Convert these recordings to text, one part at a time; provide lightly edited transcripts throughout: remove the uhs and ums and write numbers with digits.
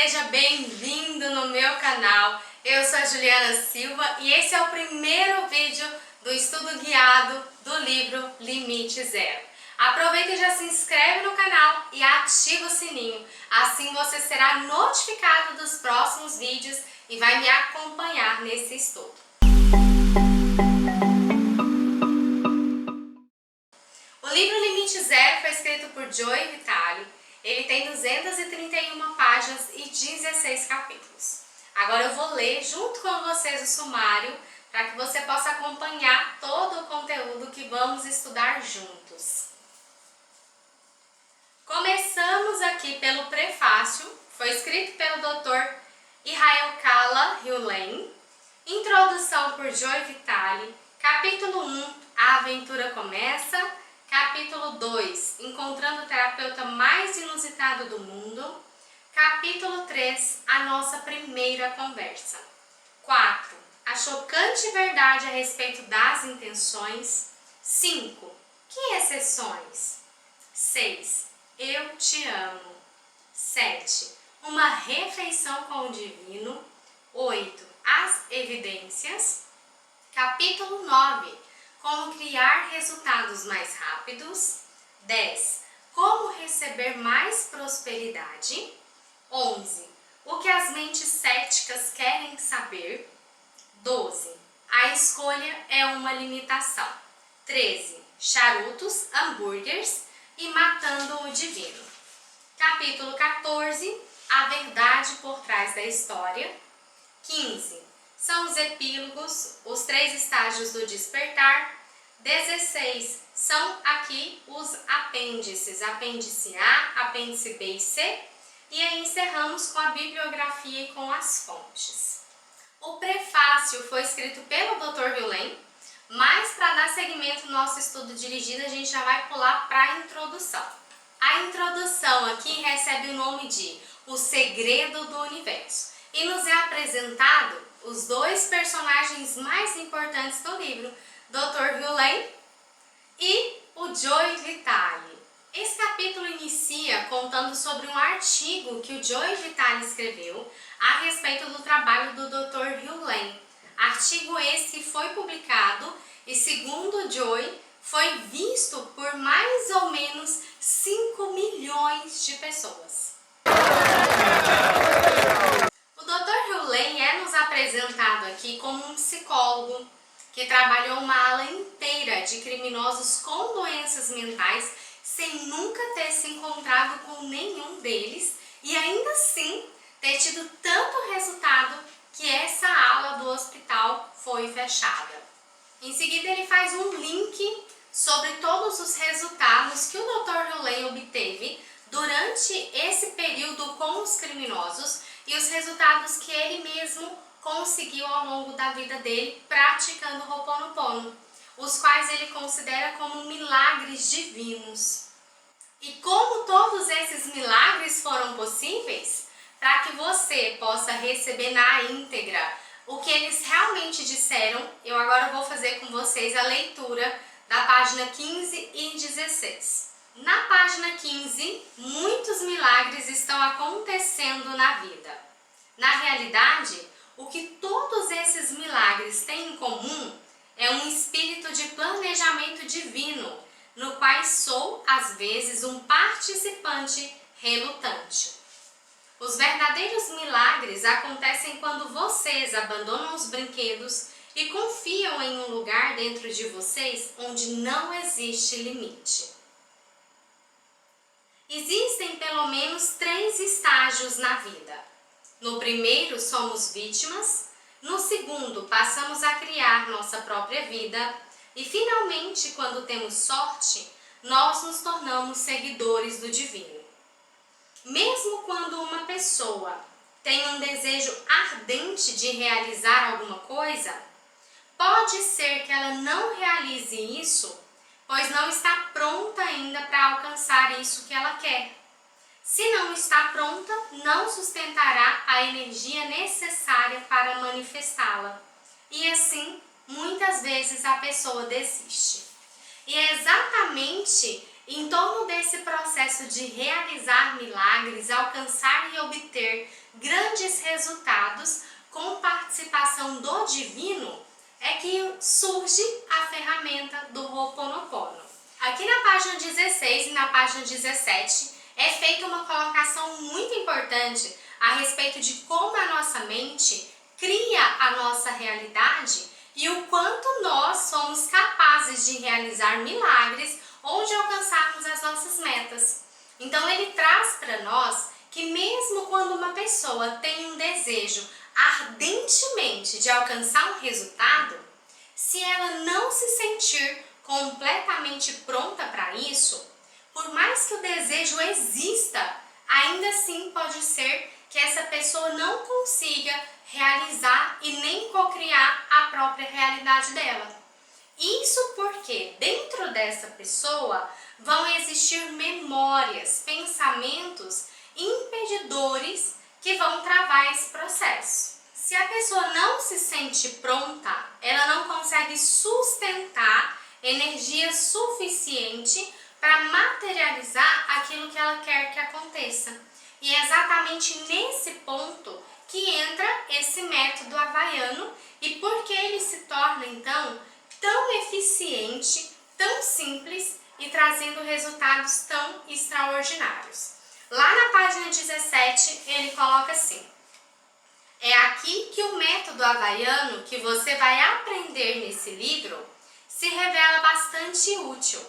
Seja bem-vindo no meu canal. Eu sou a Juliana Silva e esse é o primeiro vídeo do estudo guiado do livro Limite Zero. Aproveita e já se inscreve no canal e ativa o sininho. Assim você será notificado dos próximos vídeos e vai me acompanhar nesse estudo. O livro Limite Zero foi escrito por Joey Vitale. Ele tem 231 páginas e 16 capítulos. Agora eu vou ler junto com vocês o sumário para que você possa acompanhar todo o conteúdo que vamos estudar juntos. Começamos aqui pelo prefácio, foi escrito pelo Dr. Ihaekala Hewlett. Introdução por Joey Vitale. Capítulo 1, a aventura começa. Capítulo 2, encontrando o terapeuta mais inusitado do mundo. Capítulo 3, a nossa primeira conversa. 4, a chocante verdade a respeito das intenções. 5, que exceções? 6, eu te amo. 7, uma refeição com o divino. 8, as evidências. Capítulo 9, como criar resultados mais rápidos. 10. Como receber mais prosperidade. 11. O que as mentes céticas querem saber. 12. A escolha é uma limitação. 13. Charutos, hambúrgueres e matando o divino. Capítulo 14. A verdade por trás da história. 15. São os epílogos, os 3 estágios do despertar. 16. São aqui os apêndices, apêndice A, apêndice B e C. E aí encerramos com a bibliografia e com as fontes. O prefácio foi escrito pelo Dr. Hewlett, mas para dar seguimento ao nosso estudo dirigido, a gente já vai pular para a introdução. A introdução aqui recebe o nome de O Segredo do Universo e nos é apresentado os 2 personagens mais importantes do livro, Dr. Hewlett e o Joey Vitale. Esse capítulo inicia contando sobre um artigo que o Joey Vitale escreveu a respeito do trabalho do Dr. Hewlett. Artigo esse que foi publicado e, segundo o Joey, foi visto por mais ou menos 5 milhões de pessoas. O Dr. Hewlett é nos apresentado aqui como um psicólogo que trabalhou uma ala inteira de criminosos com doenças mentais sem nunca ter se encontrado com nenhum deles e ainda assim ter tido tanto resultado que essa ala do hospital foi fechada. Em seguida ele faz um link sobre todos os resultados que o Dr. Hewlett obteve durante esse período com os criminosos e os resultados que ele mesmo conseguiu ao longo da vida dele praticando o Ho'oponopono, os quais ele considera como milagres divinos. E como todos esses milagres foram possíveis? Para que você possa receber na íntegra o que eles realmente disseram, eu agora vou fazer com vocês a leitura da página 15 e 16. Na página 15, muitos milagres estão acontecendo na vida. Na realidade, o que todos esses milagres têm em comum é um espírito de planejamento divino, no qual sou, às vezes, um participante relutante. Os verdadeiros milagres acontecem quando vocês abandonam os brinquedos e confiam em um lugar dentro de vocês onde não existe limite. Existem pelo menos 3 estágios na vida. No primeiro, somos vítimas. No segundo, passamos a criar nossa própria vida. E, finalmente, quando temos sorte, nós nos tornamos seguidores do divino. Mesmo quando uma pessoa tem um desejo ardente de realizar alguma coisa, pode ser que ela não realize isso, pois não está pronta ainda para alcançar isso que ela quer. Se não está pronta, não sustentará a energia necessária para manifestá-la. E assim, muitas vezes a pessoa desiste. E é exatamente Em torno desse processo de realizar milagres, alcançar e obter grandes resultados com participação do divino, é que surge a ferramenta do Ho'oponopono. Aqui na página 16 e na página 17 é feita uma colocação muito importante a respeito de como a nossa mente cria a nossa realidade e o quanto nós somos capazes de realizar milagres ou de alcançarmos as nossas metas. Então ele traz para nós que mesmo quando uma pessoa tem um desejo ardentemente de alcançar um resultado, se ela não se sentir completamente pronta para isso, por mais que o desejo exista, ainda assim pode ser que essa pessoa não consiga realizar e nem cocriar a própria realidade dela. Isso porque dentro dessa pessoa vão existir memórias, pensamentos impedidores que vão travar esse processo. Se a pessoa não se sente pronta, ela não consegue sustentar energia suficiente para materializar aquilo que ela quer que aconteça. E é exatamente nesse ponto que entra esse método havaiano e por que ele se torna então tão eficiente, tão simples e trazendo resultados tão extraordinários. Lá na página 17 ele coloca assim: é aqui que o método havaiano que você vai aprender nesse livro se revela bastante útil.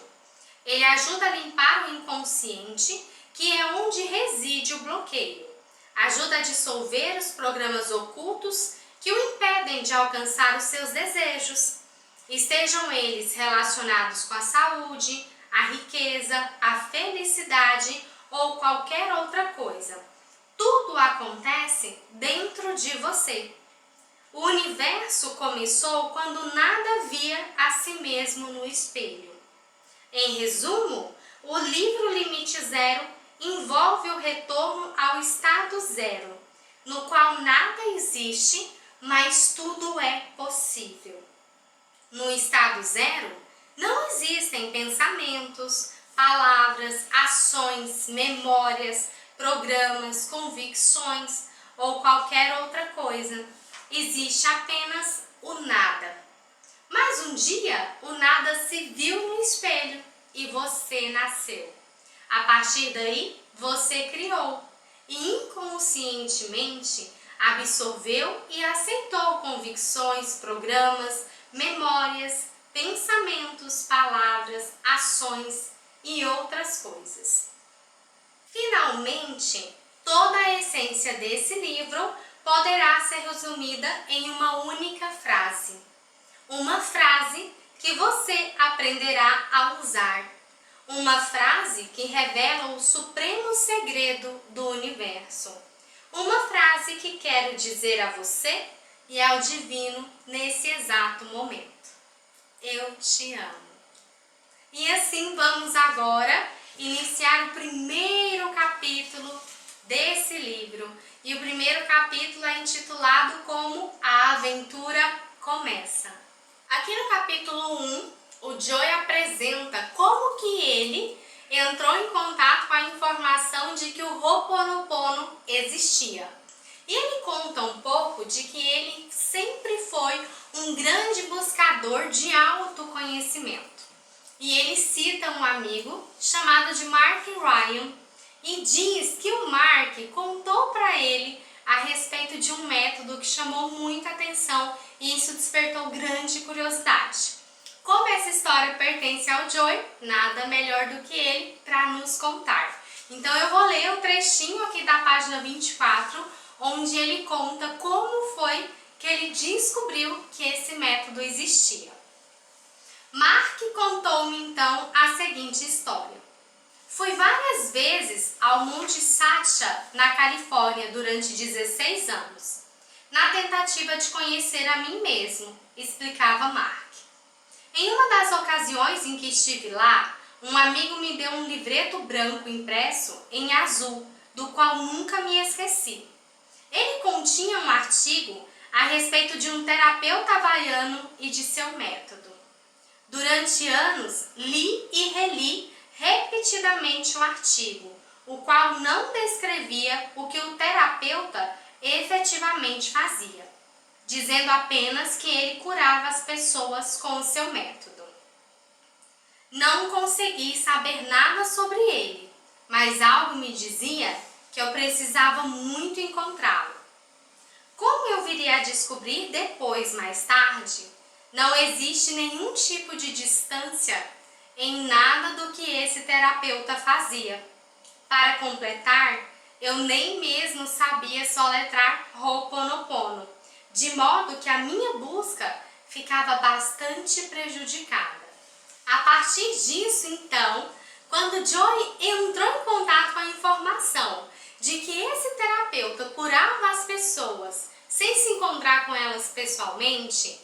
Ele ajuda a limpar o inconsciente, que é onde reside o bloqueio. Ajuda a dissolver os programas ocultos que o impedem de alcançar os seus desejos. Estejam eles relacionados com a saúde, a riqueza, a felicidade ou qualquer outra coisa. Tudo acontece dentro de você. O universo começou quando nada via a si mesmo no espelho. Em resumo, o livro Limite Zero envolve o retorno ao estado zero, no qual nada existe, mas tudo é possível. No estado zero, não existem pensamentos, palavras, ações, memórias, programas, convicções ou qualquer outra coisa. Existe apenas o nada. Mas um dia o nada se viu no espelho e você nasceu. A partir daí, você criou e inconscientemente absorveu e aceitou convicções, programas, memórias, pensamentos, palavras, ações e outras coisas. Finalmente, toda a essência desse livro poderá ser resumida em uma única frase. Uma frase que você aprenderá a usar. Uma frase que revela o supremo segredo do universo. Uma frase que quero dizer a você e ao divino nesse exato momento. Eu te amo. E assim vamos agora iniciar o primeiro capítulo desse livro. E o primeiro capítulo é intitulado como A Aventura Começa. Aqui no capítulo 1, o Joy apresenta como que ele entrou em contato com a informação de que o Ho'oponopono existia. E ele conta um pouco de que ele sempre foi um grande buscador de autoconhecimento. E ele cita um amigo chamado de Mark Ryan e diz que o Mark contou para ele a respeito de um método que chamou muita atenção e isso despertou grande curiosidade. Como essa história pertence ao Joy, nada melhor do que ele para nos contar. Então eu vou ler um trechinho aqui da página 24, onde ele conta como foi que ele descobriu que esse método existia. Mark contou-me então a seguinte história. Fui várias vezes ao Monte Satya, na Califórnia, durante 16 anos, na tentativa de conhecer a mim mesmo, explicava Mark. Em uma das ocasiões em que estive lá, um amigo me deu um livreto branco impresso em azul, do qual nunca me esqueci. Ele continha um artigo a respeito de um terapeuta havaiano e de seu método. Durante anos, li e reli repetidamente um artigo, o qual não descrevia o que o terapeuta efetivamente fazia, dizendo apenas que ele curava as pessoas com o seu método. Não consegui saber nada sobre ele, mas algo me dizia que eu precisava muito encontrá-lo. Como eu viria a descobrir depois, mais tarde, não existe nenhum tipo de distância em nada do que esse terapeuta fazia. Para completar, eu nem mesmo sabia soletrar Ho'oponopono, de modo que a minha busca ficava bastante prejudicada. A partir disso, então, quando Joy entrou em contato com a informação de que esse terapeuta curava as pessoas sem se encontrar com elas pessoalmente,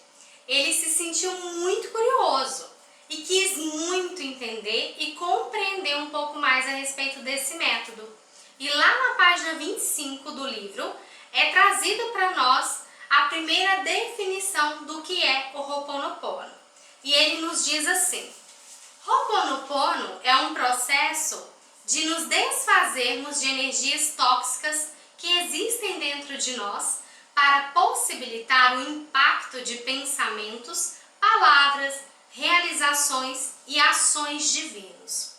ele se sentiu muito curioso e quis muito entender e compreender um pouco mais a respeito desse método. E lá na página 25 do livro é trazido para nós a primeira definição do que é o Ho'oponopono. E ele nos diz assim: Ho'oponopono é um processo de nos desfazermos de energias tóxicas que existem dentro de nós para possibilitar o impacto de pensamentos, palavras, realizações e ações divinos.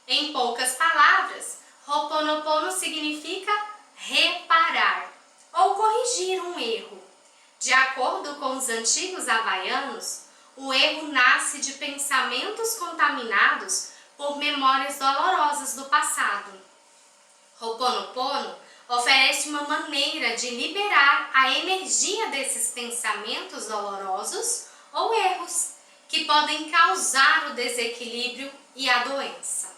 Em poucas palavras, Ho'oponopono significa reparar ou corrigir um erro. De acordo com os antigos havaianos, o erro nasce de pensamentos contaminados por memórias dolorosas do passado. Ho'oponopono oferece uma maneira de liberar a energia desses pensamentos dolorosos ou erros que podem causar o desequilíbrio e a doença.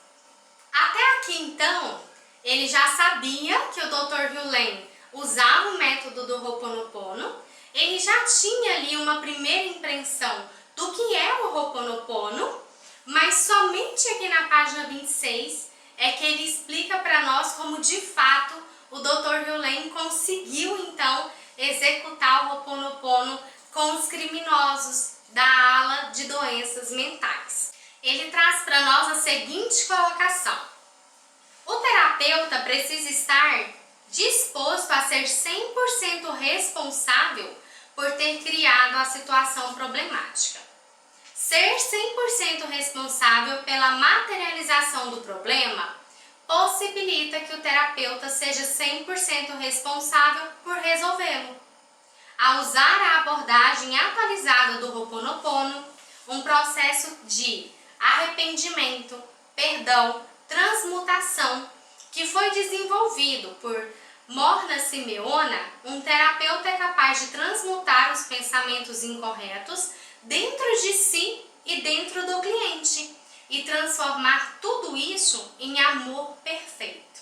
Até aqui, então, ele já sabia que o Dr. Hewlett usava o método do Ho'oponopono, ele já tinha ali uma primeira impressão do que é o Ho'oponopono, mas somente aqui na página 26 é que ele explica para nós como de fato o Dr. Hewlett conseguiu então executar o Ho'oponopono com os criminosos da ala de doenças mentais. Ele traz para nós a seguinte colocação: o terapeuta precisa estar disposto a ser 100% responsável por ter criado a situação problemática. Ser 100% responsável pela materialização do problema possibilita que o terapeuta seja 100% responsável por resolvê-lo. Ao usar a abordagem atualizada do Ho'oponopono, um processo de arrependimento, perdão, transmutação, que foi desenvolvido por Morna Simeona, um terapeuta é capaz de transmutar os pensamentos incorretos dentro de si e dentro do cliente e transformar tudo isso em amor perfeito.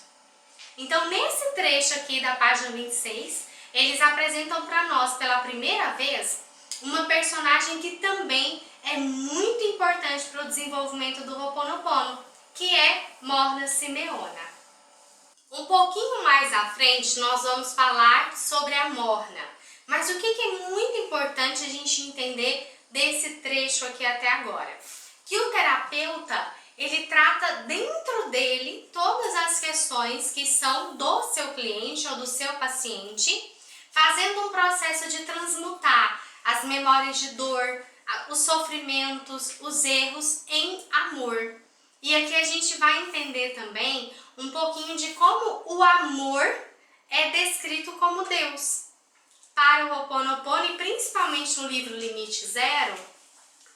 Então, nesse trecho aqui da página 26, eles apresentam para nós pela primeira vez uma personagem que também é muito importante para o desenvolvimento do Ho'oponopono, que é Morna Simeona. Um pouquinho mais à frente nós vamos falar sobre a Morna, mas o que é muito importante a gente entender desse trecho aqui até agora? Que o terapeuta, ele trata dentro dele todas as questões que são do seu cliente ou do seu paciente, fazendo um processo de transmutar as memórias de dor, os sofrimentos, os erros em amor. E aqui a gente vai entender também um pouquinho de como o amor é descrito como Deus. Para o Ho'oponopono, e principalmente no livro Limite Zero,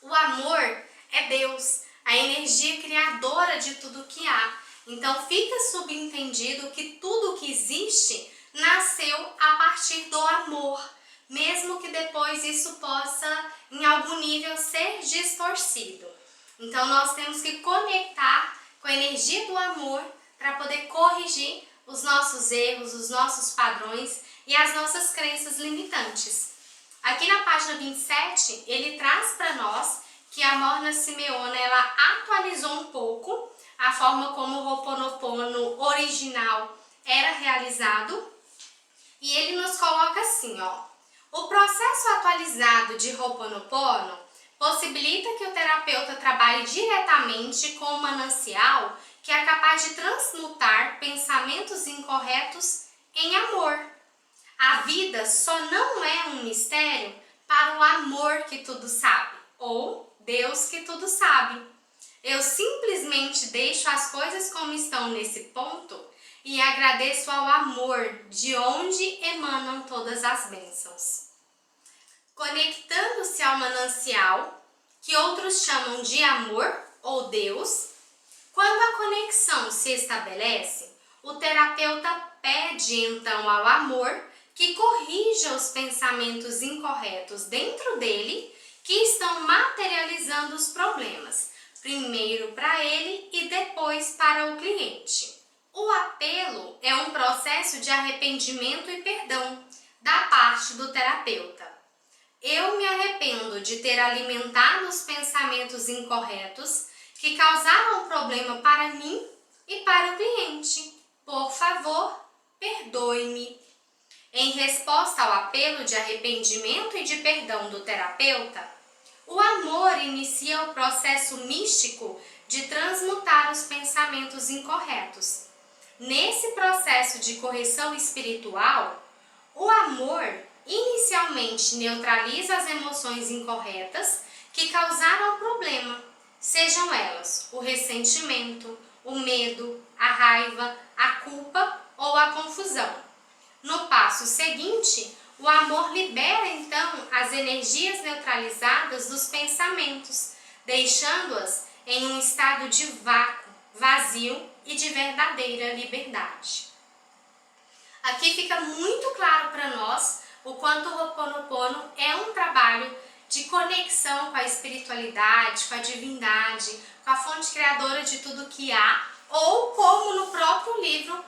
o amor é Deus, a energia criadora de tudo que há. Então fica subentendido que tudo que existe nasceu a partir do amor, mesmo que depois isso possa, em algum nível, ser distorcido. Então nós temos que conectar com a energia do amor para poder corrigir os nossos erros, os nossos padrões e as nossas crenças limitantes. Aqui na página 27, ele traz para nós que a Morna Simeona ela atualizou um pouco a forma como o Ho'oponopono original era realizado. E ele nos coloca assim, ó: o processo atualizado de Ho'oponopono possibilita que o terapeuta trabalhe diretamente com o manancial que é capaz de transmutar pensamentos incorretos em amor. A vida só não é um mistério para o amor que tudo sabe, ou Deus que tudo sabe. Eu simplesmente deixo as coisas como estão nesse ponto e agradeço ao amor de onde emanam todas as bênçãos. Conectando-se ao manancial, que outros chamam de amor ou Deus, quando a conexão se estabelece, o terapeuta pede então ao amor que corrija os pensamentos incorretos dentro dele que estão materializando os problemas, primeiro para ele e depois para o cliente. O apelo é um processo de arrependimento e perdão da parte do terapeuta. Eu me arrependo de ter alimentado os pensamentos incorretos que causaram problema para mim e para o cliente. Por favor, perdoe-me. Em resposta ao apelo de arrependimento e de perdão do terapeuta, o amor inicia o processo místico de transmutar os pensamentos incorretos. Nesse processo de correção espiritual, o amor inicialmente neutraliza as emoções incorretas que causaram o problema, sejam elas o ressentimento, o medo, a raiva, a culpa ou a confusão. No passo seguinte, o amor libera então as energias neutralizadas dos pensamentos, deixando-as em um estado de vácuo, vazio e de verdadeira liberdade. Aqui fica muito claro para nós o quanto o Ho'oponopono é um trabalho de conexão com a espiritualidade, com a divindade, com a fonte criadora de tudo que há, ou como no próprio livro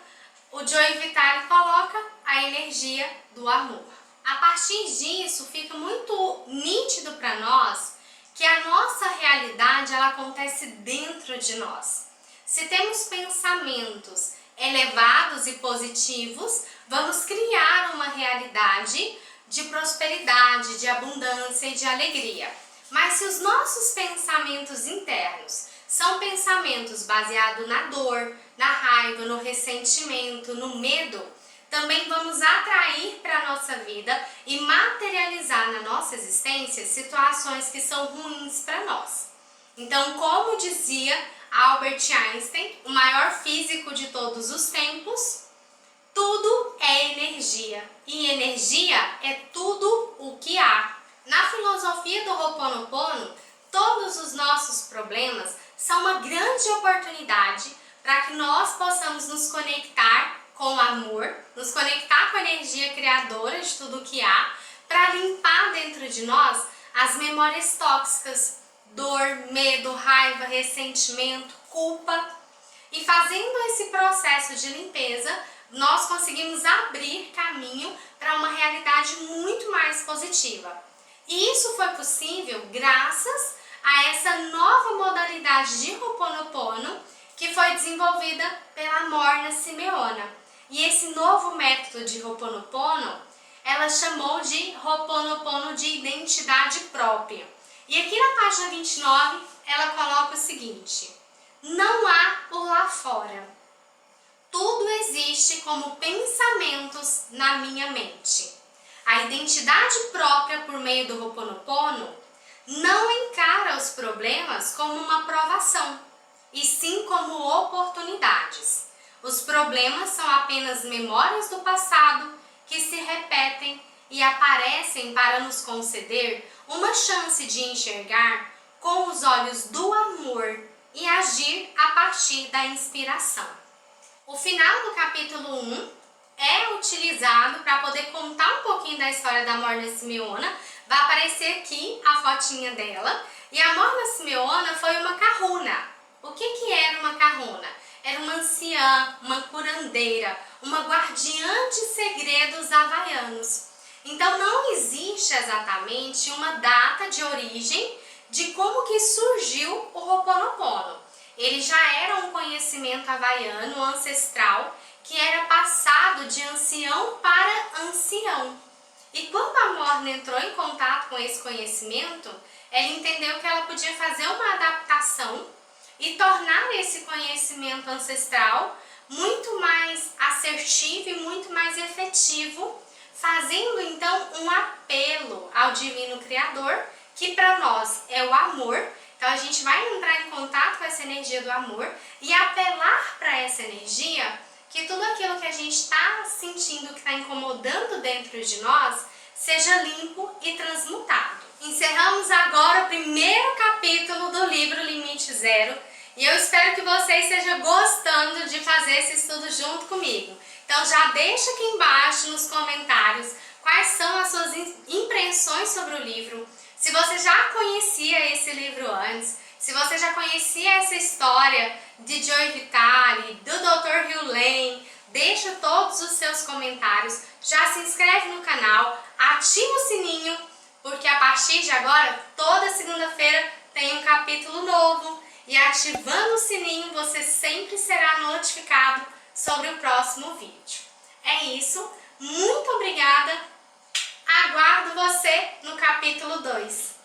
o Joe Vitale coloca, a energia do amor. A partir disso, fica muito nítido para nós que a nossa realidade ela acontece dentro de nós. Se temos pensamentos elevados e positivos, vamos criar uma realidade de prosperidade, de abundância e de alegria. Mas se os nossos pensamentos internos são pensamentos baseados na dor, na raiva, no ressentimento, no medo, também vamos atrair para a nossa vida e materializar na nossa existência situações que são ruins para nós. Então, como dizia Albert Einstein, o maior físico de todos os tempos, tudo é energia e energia é tudo o que há. Na filosofia do Ho'oponopono, todos os nossos problemas são uma grande oportunidade para que nós possamos nos conectar com o amor, nos conectar com a energia criadora de tudo o que há, para limpar dentro de nós as memórias tóxicas, dor, medo, raiva, ressentimento, culpa. E fazendo esse processo de limpeza, nós conseguimos abrir caminho para uma realidade muito mais positiva. E isso foi possível graças a essa nova modalidade de Ho'oponopono que foi desenvolvida pela Morna Simeona. E esse novo método de Ho'oponopono, ela chamou de Ho'oponopono de identidade própria. E aqui na página 29, ela coloca o seguinte: não há o lá fora. Tudo existe como pensamentos na minha mente. A identidade própria por meio do Ho'oponopono não encara os problemas como uma provação, e sim como oportunidades. Os problemas são apenas memórias do passado que se repetem e aparecem para nos conceder uma chance de enxergar com os olhos do amor e agir a partir da inspiração. O final do capítulo 1 é utilizado para poder contar um pouquinho da história da Morna Simeona. Vai aparecer aqui a fotinha dela. E a Morna Simeona foi uma kahuna. O que era uma kahuna? Era uma anciã, uma curandeira, uma guardiã de segredos havaianos. Então não existe exatamente uma data de origem de como que surgiu o Ho'oponopono. Ele já era um conhecimento havaiano ancestral que era passado de ancião para ancião. E quando a Morna entrou em contato com esse conhecimento, ela entendeu que ela podia fazer uma adaptação e tornar esse conhecimento ancestral muito mais assertivo e muito mais efetivo, fazendo então um apelo ao Divino Criador, que para nós é o amor. Então a gente vai entrar em contato com essa energia do amor e apelar para essa energia, que tudo aquilo que a gente está sentindo, que está incomodando dentro de nós, seja limpo e transmutado. Encerramos agora o primeiro capítulo do livro Limite Zero e eu espero que você esteja gostando de fazer esse estudo junto comigo. Então já deixa aqui embaixo nos comentários quais são as suas impressões sobre o livro, se você já conhecia esse livro antes, se você já conhecia essa história de Joy Vitale, do Dr. Hugh Lane, deixa todos os seus comentários, já se inscreve no canal, ativa o sininho, porque a partir de agora, toda segunda-feira tem um capítulo novo e ativando o sininho você sempre será notificado sobre o próximo vídeo. É isso, muito obrigada, aguardo você no capítulo 2.